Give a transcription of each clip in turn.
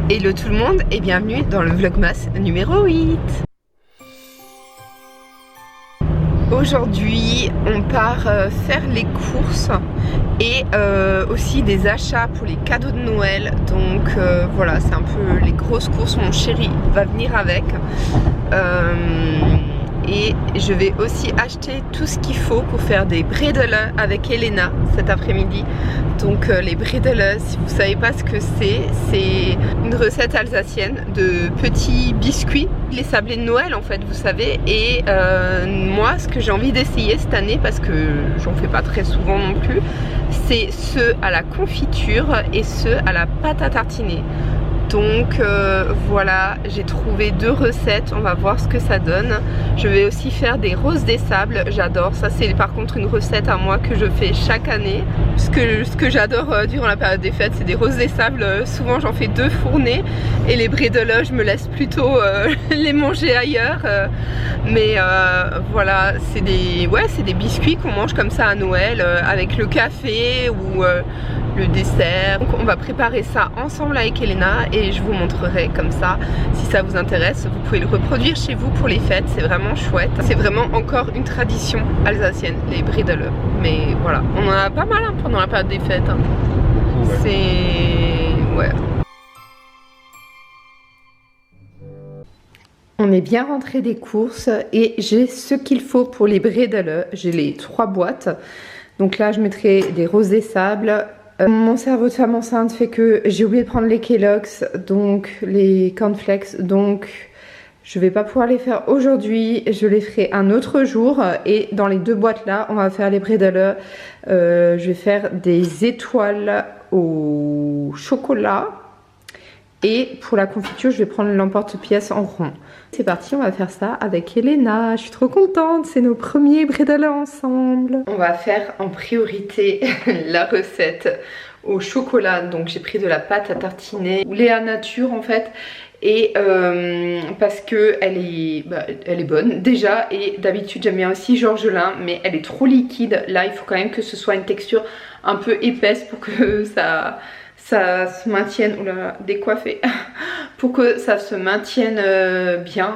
Hello tout le monde et bienvenue dans le Vlogmas numéro 8. Aujourd'hui on part faire les courses et aussi des achats pour les cadeaux de Noël. Donc voilà, c'est un peu les grosses courses, mon chéri va venir avec. Et je vais aussi acheter tout ce qu'il faut pour faire des bredelen avec Elena cet après-midi. Donc les bredelen, si vous savez pas ce que c'est une recette alsacienne de petits biscuits, les sablés de Noël en fait, vous savez. Et moi ce que j'ai envie d'essayer cette année, parce que j'en fais pas très souvent non plus, c'est ceux à la confiture et ceux à la pâte à tartiner. Donc voilà, j'ai trouvé deux recettes, on va voir ce que ça donne. Je vais aussi faire des roses des sables, j'adore, ça c'est par contre une recette à moi que je fais chaque année. Ce que j'adore durant la période des fêtes, c'est des roses des sables, souvent j'en fais deux fournées. Et les bredelen, je me laisse plutôt les manger ailleurs. Mais voilà, c'est des biscuits qu'on mange comme ça à Noël avec le café ou le dessert. Donc on va préparer ça ensemble avec Elena et je vous montrerai comme ça. Si ça vous intéresse, vous pouvez le reproduire chez vous pour les fêtes, c'est vraiment chouette. C'est vraiment encore une tradition alsacienne, les bredelen. Mais voilà, on en a pas mal hein, pendant la période des fêtes. Hein. Ouais. C'est... ouais. On est bien rentré des courses et j'ai ce qu'il faut pour les bredelen. J'ai les 3 boîtes. Donc là je mettrai des roses des sables. Mon cerveau de femme enceinte fait que j'ai oublié de prendre les Kellogg's, donc les cornflakes, donc je vais pas pouvoir les faire aujourd'hui, je les ferai un autre jour. Et dans les 2 boîtes là, on va faire les bredelen. Je vais faire des étoiles au chocolat. Et pour la confiture, je vais prendre l'emporte-pièce en rond. C'est parti, on va faire ça avec Elena. Je suis trop contente, c'est nos premiers bredelen ensemble. On va faire en priorité la recette au chocolat. Donc j'ai pris de la pâte à tartiner, Léa Nature en fait. Et parce que elle est bonne déjà. Et d'habitude j'aime bien aussi Georgelin, mais elle est trop liquide. Là il faut quand même que ce soit une texture un peu épaisse pour que ça se maintienne, oula, décoiffé, pour que ça se maintienne bien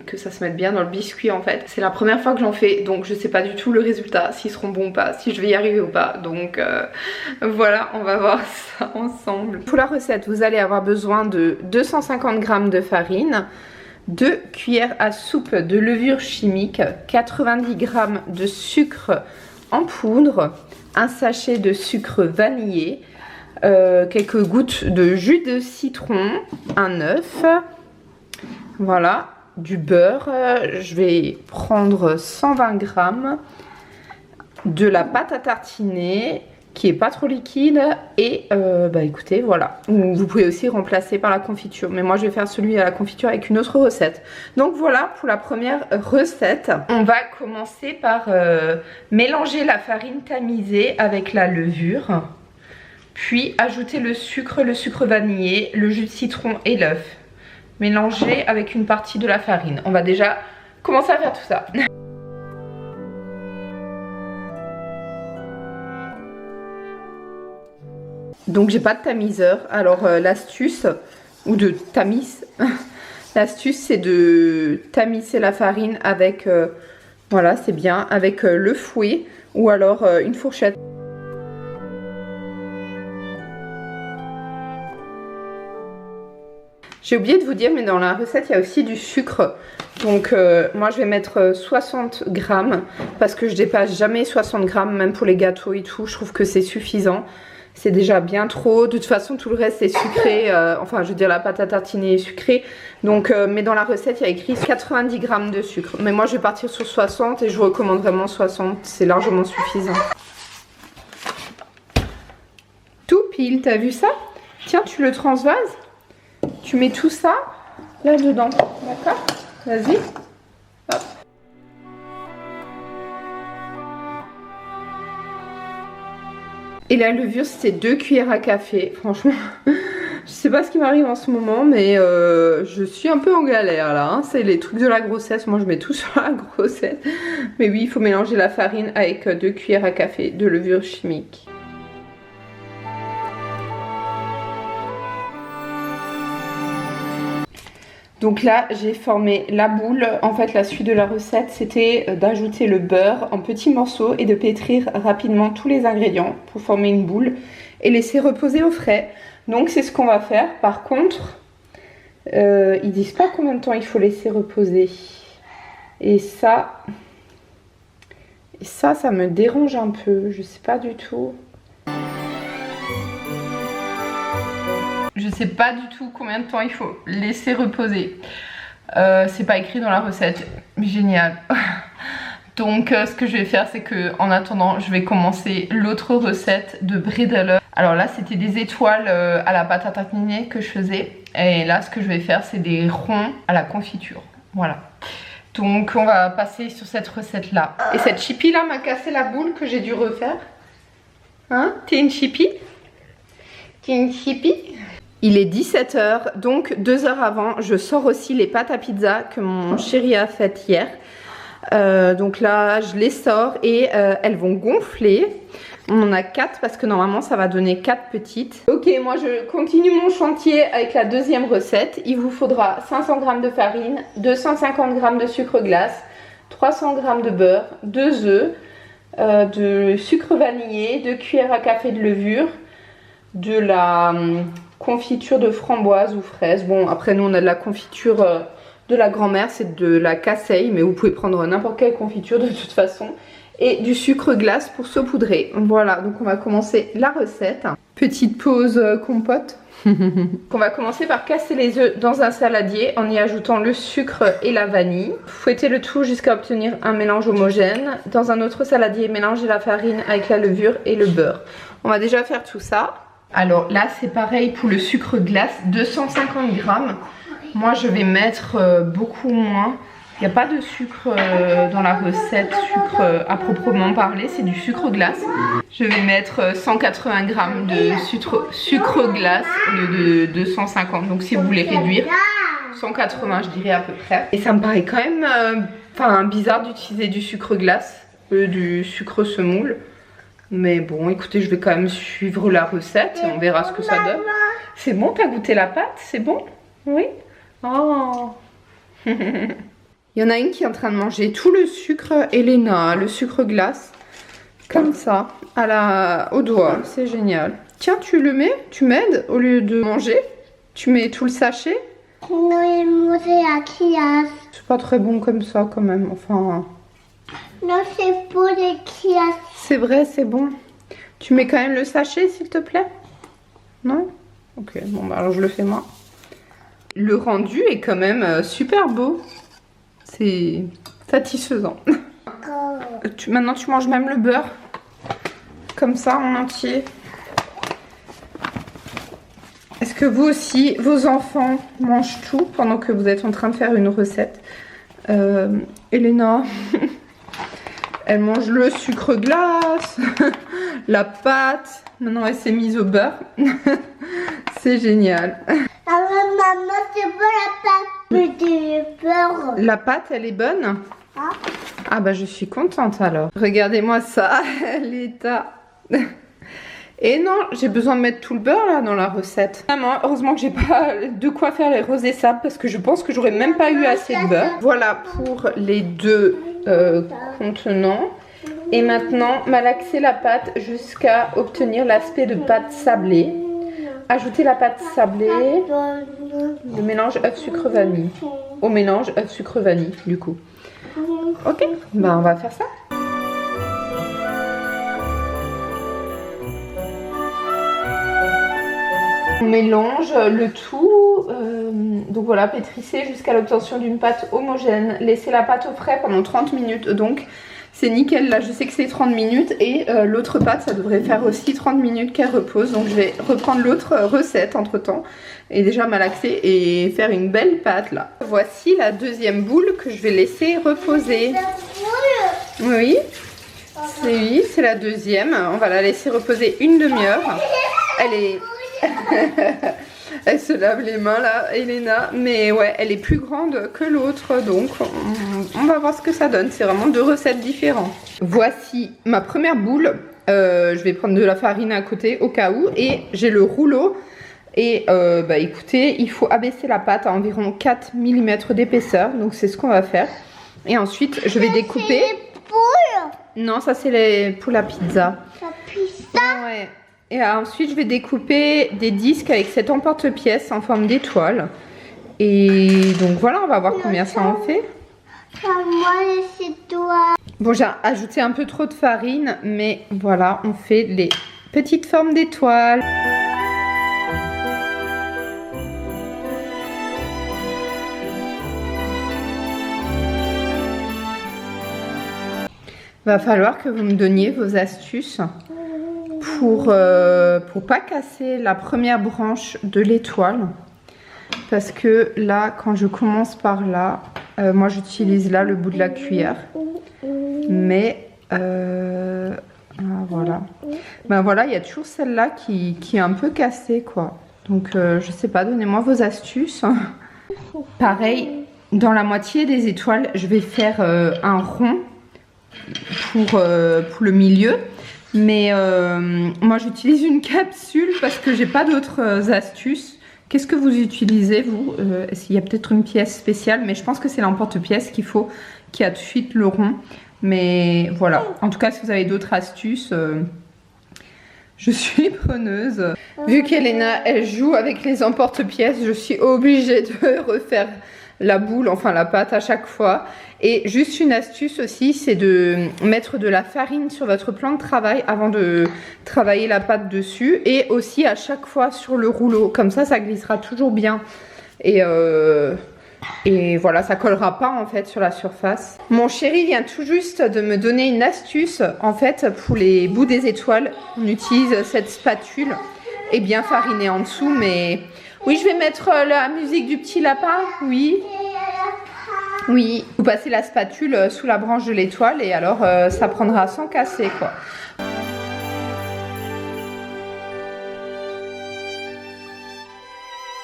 que ça se mette bien dans le biscuit en fait. C'est la première fois que j'en fais, donc je sais pas du tout le résultat, s'ils seront bons ou pas, si je vais y arriver ou pas. Donc voilà, on va voir ça ensemble. Pour la recette, vous allez avoir besoin de 250 g de farine, 2 cuillères à soupe de levure chimique, 90 g de sucre en poudre, un sachet de sucre vanillé, quelques gouttes de jus de citron, un œuf, voilà, du beurre, je vais prendre 120 g, de la pâte à tartiner qui est pas trop liquide et bah écoutez voilà, vous pouvez aussi remplacer par la confiture, mais moi je vais faire celui à la confiture avec une autre recette. Donc voilà pour la première recette. On va commencer par mélanger la farine tamisée avec la levure. Puis ajouter le sucre vanillé, le jus de citron et l'œuf. Mélanger avec une partie de la farine. On va déjà commencer à faire tout ça. Donc j'ai pas de tamiseur. Alors l'astuce, ou de tamis, l'astuce c'est de tamiser la farine avec, voilà c'est bien, avec le fouet ou alors une fourchette. J'ai oublié de vous dire, mais dans la recette, il y a aussi du sucre. Donc moi, je vais mettre 60 g parce que je dépasse jamais 60 g, même pour les gâteaux et tout. Je trouve que c'est suffisant. C'est déjà bien trop. De toute façon, tout le reste est sucré. Enfin, je veux dire, la pâte à tartiner est sucrée. Donc, mais dans la recette, il y a écrit 90 g de sucre. Mais moi, je vais partir sur 60 et je vous recommande vraiment 60. C'est largement suffisant. Tout pile, t'as vu ça? Tiens, tu le transvases. Tu mets tout ça là-dedans, d'accord? Vas-y. Hop. Et la levure, c'est 2 cuillères à café. Franchement, je sais pas ce qui m'arrive en ce moment, mais je suis un peu en galère là. Hein. C'est les trucs de la grossesse. Moi, je mets tout sur la grossesse. Mais oui, il faut mélanger la farine avec 2 cuillères à café de levure chimique. Donc là j'ai formé la boule. En fait la suite de la recette c'était d'ajouter le beurre en petits morceaux et de pétrir rapidement tous les ingrédients pour former une boule et laisser reposer au frais. Donc c'est ce qu'on va faire. Par contre ils disent pas combien de temps il faut laisser reposer. Et ça me dérange un peu. Je sais pas du tout. Je sais pas du tout combien de temps il faut laisser reposer. C'est pas écrit dans la recette. Génial. Donc ce que je vais faire c'est que en attendant je vais commencer l'autre recette de bredelen. Alors là c'était des étoiles à la pâte à tartiner que je faisais. Et là ce que je vais faire c'est des ronds à la confiture. Voilà. Donc on va passer sur cette recette là. Et cette chipie là m'a cassé la boule que j'ai dû refaire. Hein? T'es une chipie? T'es une chipie? Il est 17 h, donc 2 heures avant, je sors aussi les pâtes à pizza que mon chéri a faites hier. Donc là, je les sors et elles vont gonfler. On en a 4 parce que normalement, ça va donner 4 petites. Ok, moi je continue mon chantier avec la deuxième recette. Il vous faudra 500 g de farine, 250 g de sucre glace, 300 g de beurre, 2 œufs, de sucre vanillé, 2 cuillères à café de levure, de la confiture de framboise ou fraise. Bon après nous on a de la confiture de la grand-mère, c'est de la casseille, mais vous pouvez prendre n'importe quelle confiture de toute façon. Et du sucre glace pour saupoudrer. Voilà, donc on va commencer la recette. Petite pause compote. On va commencer par casser les œufs dans un saladier en y ajoutant le sucre et la vanille. Fouettez le tout jusqu'à obtenir un mélange homogène. Dans un autre saladier, mélangez la farine avec la levure et le beurre. On va déjà faire tout ça. Alors là c'est pareil pour le sucre glace, 250 g. Moi je vais mettre beaucoup moins. Il n'y a pas de sucre dans la recette, sucre à proprement parler, c'est du sucre glace. Je vais mettre 180 g de sucre glace au lieu de 250. Donc si vous voulez réduire, 180 je dirais à peu près. Et ça me paraît quand même bizarre d'utiliser du sucre glace, du sucre semoule. Mais bon, écoutez, je vais quand même suivre la recette et on verra ce que ça donne. C'est bon, t'as goûté la pâte? C'est bon? Oui? Oh. Il y en a une qui est en train de manger tout le sucre, Elena, le sucre glace. Comme ça, au doigt. C'est génial. Tiens, tu le mets? Tu m'aides au lieu de manger? Tu mets tout le sachet? C'est pas très bon comme ça quand même. Enfin... Non, c'est pour les kiosques. C'est vrai, c'est bon. Tu mets quand même le sachet, s'il te plaît? Non? Ok, bon, bah alors je le fais moi. Le rendu est quand même super beau. C'est satisfaisant. Maintenant, tu manges même le beurre. Comme ça, en entier. Est-ce que vous aussi, vos enfants mangent tout pendant que vous êtes en train de faire une recette? Elena... Elle mange le sucre glace, la pâte. Maintenant, elle s'est mise au beurre. C'est génial. Maman, c'est pas la pâte du beurre. La pâte, elle est bonne? Ah bah, je suis contente alors. Regardez-moi ça, l'état. Et non, j'ai besoin de mettre tout le beurre là dans la recette. Vraiment, heureusement que j'ai pas de quoi faire les rosés sables parce que je pense que j'aurais même pas eu assez de beurre. Voilà pour les deux contenants. Et maintenant, malaxer la pâte jusqu'à obtenir l'aspect de pâte sablée. Ajouter la pâte sablée, le mélange œuf sucre vanille. Au mélange œuf sucre vanille du coup. Ok, bah on va faire ça. On mélange le tout, donc voilà, pétrissez jusqu'à l'obtention d'une pâte homogène. Laissez la pâte au frais pendant 30 minutes, donc c'est nickel. Là je sais que c'est 30 minutes et l'autre pâte ça devrait faire aussi 30 minutes qu'elle repose. Donc je vais reprendre l'autre recette entre temps et déjà malaxer et faire une belle pâte là. Voici la deuxième boule que je vais laisser reposer. Oui, c'est la deuxième. On va la laisser reposer une demi-heure. Elle est... Elle se lave les mains là, Elena. Mais ouais, elle est plus grande que l'autre. Donc on va voir ce que ça donne. C'est vraiment deux recettes différentes. Voici ma première boule. Je vais prendre de la farine à côté au cas où. Et j'ai le rouleau Et bah écoutez, il faut abaisser la pâte à environ 4 mm d'épaisseur. Donc c'est ce qu'on va faire. Et ensuite, je vais découper. Non, ça c'est pour la pizza. La pizza. Ouais. Et ensuite, je vais découper des disques avec cet emporte-pièce en forme d'étoile. Et donc voilà, on va voir combien ça en fait. Moi, c'est toi. Bon, j'ai ajouté un peu trop de farine, mais voilà, on fait les petites formes d'étoiles. Va falloir que vous me donniez vos astuces pour pas casser la première branche de l'étoile. Parce que là, quand je commence par là, moi j'utilise là le bout de la cuillère. Mais voilà. Ben voilà, il y a toujours celle-là qui est un peu cassée, quoi. Donc je sais pas, donnez-moi vos astuces. Pareil, dans la moitié des étoiles, je vais faire un rond pour le milieu. Mais moi j'utilise une capsule parce que j'ai pas d'autres astuces. Qu'est-ce que vous utilisez vous? Il y a peut-être une pièce spéciale, mais je pense que c'est l'emporte-pièce qu'il faut, qui a tout de suite le rond. Mais voilà, en tout cas si vous avez d'autres astuces, je suis preneuse. Vu qu'Elena elle joue avec les emporte-pièces, je suis obligée de refaire la boule, enfin la pâte à chaque fois. Et juste une astuce aussi, c'est de mettre de la farine sur votre plan de travail avant de travailler la pâte dessus. Et aussi à chaque fois sur le rouleau, comme ça glissera toujours bien. Et voilà, ça collera pas en fait sur la surface. Mon chéri vient tout juste de me donner une astuce. En fait, pour les bouts des étoiles, on utilise cette spatule et bien farinée en dessous. Mais oui, je vais mettre la musique du petit lapin. Oui. Oui, vous passez la spatule sous la branche de l'étoile et alors ça prendra sans casser, quoi.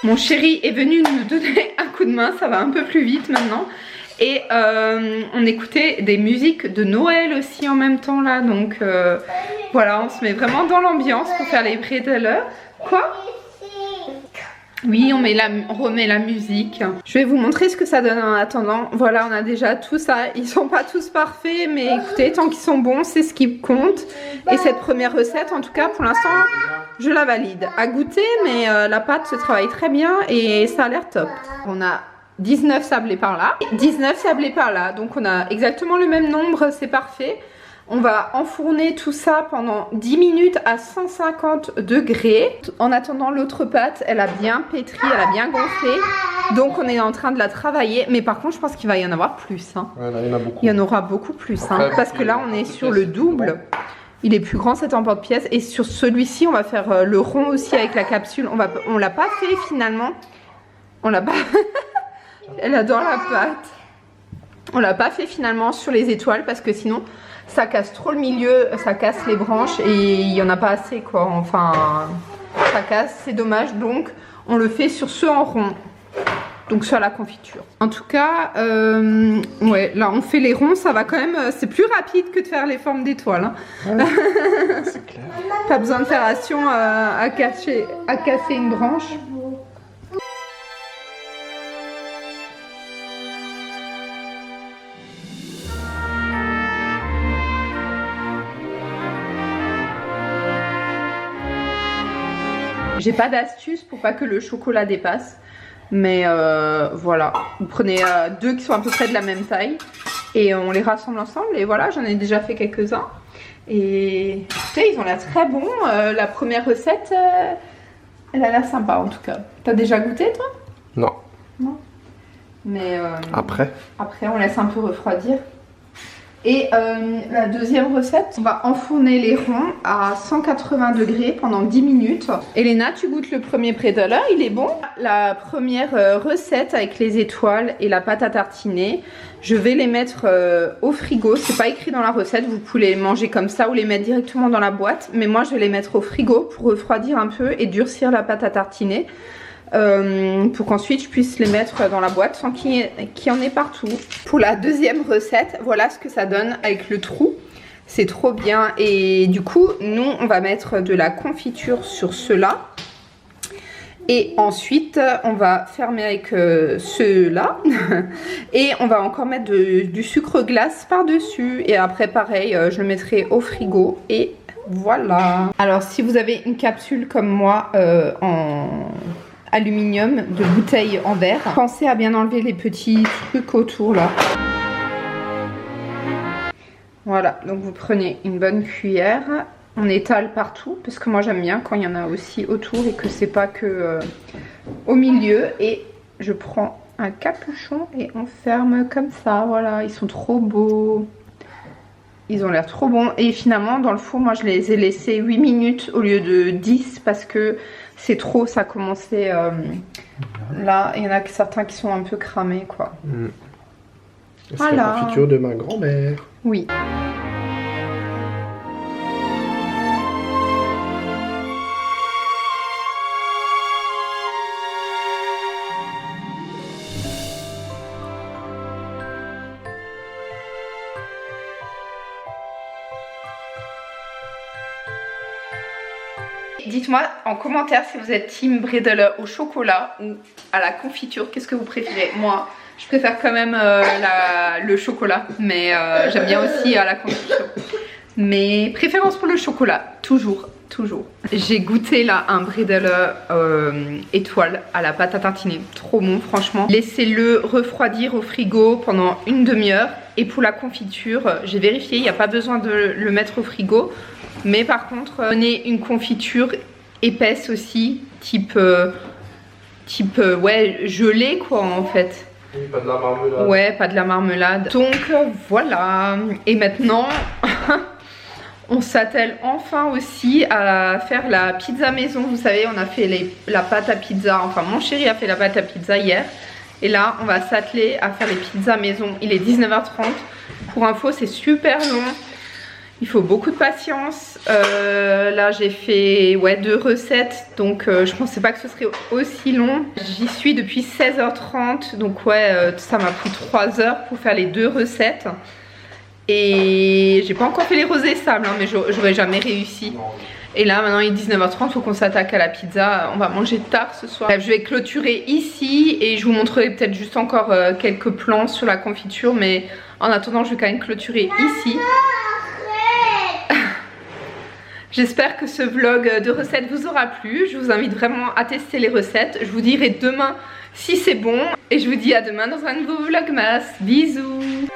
Mon chéri est venu nous donner un coup de main, ça va un peu plus vite maintenant. Et on écoutait des musiques de Noël aussi en même temps là, donc voilà, on se met vraiment dans l'ambiance pour faire les bretelles. Quoi ? Oui, on remet la musique. Je vais vous montrer ce que ça donne en attendant. Voilà, on a déjà tout ça. Ils sont pas tous parfaits, mais écoutez, tant qu'ils sont bons, c'est ce qui compte. Et cette première recette, en tout cas, pour l'instant, je la valide. À goûter, mais la pâte se travaille très bien et ça a l'air top. On a 19 sablés par là, 19 sablés par là. Donc on a exactement le même nombre, c'est parfait. On va enfourner tout ça pendant 10 minutes à 150 degrés. En attendant, l'autre pâte, elle a bien pétri, elle a bien gonflé. Donc on est en train de la travailler. Mais par contre, je pense qu'il va y en avoir plus. Hein. Ouais, là, il y en a beaucoup. Il y en aura beaucoup plus. Hein, parce que là, on est sur le double. Il est plus grand cet emporte-pièce. Et sur celui-ci, on va faire le rond aussi avec la capsule. On l'a pas fait finalement. On l'a pas... Elle adore la pâte. On l'a pas fait finalement sur les étoiles parce que sinon... ça casse trop le milieu, ça casse les branches et il n'y en a pas assez quoi, enfin ça casse, c'est dommage, donc on le fait sur ce en rond, donc sur la confiture. En tout cas, ouais, là on fait les ronds, ça va quand même, c'est plus rapide que de faire les formes d'étoiles. Hein. Ouais, c'est clair. Pas besoin de faire attention à casser une branche. J'ai pas d'astuce pour pas que le chocolat dépasse. Mais voilà. Vous prenez deux qui sont à peu près de la même taille. Et on les rassemble ensemble. Et voilà, j'en ai déjà fait quelques-uns. Et écoutez, ils ont l'air très bons. La première recette, elle a l'air sympa en tout cas. T'as déjà goûté toi? Non. Non. Mais après, on laisse un peu refroidir. Et la deuxième recette, on va enfourner les ronds à 180 degrés pendant 10 minutes. Elena, tu goûtes le premier bretelle, il est bon. La première recette avec les étoiles et la pâte à tartiner, je vais les mettre au frigo. C'est pas écrit dans la recette, vous pouvez les manger comme ça ou les mettre directement dans la boîte. Mais moi je vais les mettre au frigo pour refroidir un peu et durcir la pâte à tartiner. Pour qu'ensuite je puisse les mettre dans la boîte sans qu'il y en ait partout. Pour la deuxième recette, voilà ce que ça donne avec le trou. C'est trop bien. Et du coup, nous, on va mettre de la confiture sur cela. Et ensuite, on va fermer avec ceux-là. Et on va encore mettre du sucre glace par-dessus. Et après, pareil, je le mettrai au frigo. Et voilà. Alors, si vous avez une capsule comme moi en aluminium, de bouteille en verre, pensez à bien enlever les petits trucs autour là. Voilà, donc vous prenez une bonne cuillère. On étale partout parce que moi j'aime bien quand il y en a aussi autour et que c'est pas que au milieu. Et je prends un capuchon et on ferme comme ça. Voilà, ils sont trop beaux. Ils ont l'air trop bons. Et finalement dans le four, moi je les ai laissés 8 minutes au lieu de 10 parce que c'est trop, ça a commencé là. Il y en a certains qui sont un peu cramés quoi. C'est voilà. la confiture de ma grand-mère. Oui. Dites-moi en commentaire si vous êt team bredel au chocolat ou à la confiture, qu'est-ce que vous préférez? Moi, je préfère quand même le chocolat, mais j'aime bien aussi à la confiture. Mais préférence pour le chocolat, toujours, toujours. J'ai goûté là un bredel étoile à la pâte à tartiner, trop bon franchement. Laissez-le refroidir au frigo pendant une demi-heure. Et pour la confiture, j'ai vérifié, il n'y a pas besoin de le mettre au frigo. Mais par contre, prenez une confiture épaisse aussi, type ouais, gelée quoi en fait. Oui, pas de la marmelade. Ouais, pas de la marmelade. Donc voilà. Et maintenant, on s'attelle enfin aussi à faire la pizza maison. Vous savez, on a fait la pâte à pizza. Enfin, mon chéri a fait la pâte à pizza hier. Et là, on va s'atteler à faire les pizzas maison. Il est 19h30. Pour info, c'est super long. Il faut beaucoup de patience. Là j'ai fait 2 recettes, donc je pensais pas que ce serait aussi long. J'y suis depuis 16h30, donc ça m'a pris 3 heures pour faire les 2 recettes. Et j'ai pas encore fait les rosés sables, hein, mais j'aurais jamais réussi. Et là maintenant il est 19h30, faut qu'on s'attaque à la pizza. On va manger tard ce soir. Bref, je vais clôturer ici et je vous montrerai peut-être juste encore quelques plans sur la confiture. Mais en attendant, je vais quand même clôturer ici. J'espère que ce vlog de recettes vous aura plu. Je vous invite vraiment à tester les recettes. Je vous dirai demain si c'est bon. Et je vous dis à demain dans un nouveau vlogmas. Bisous.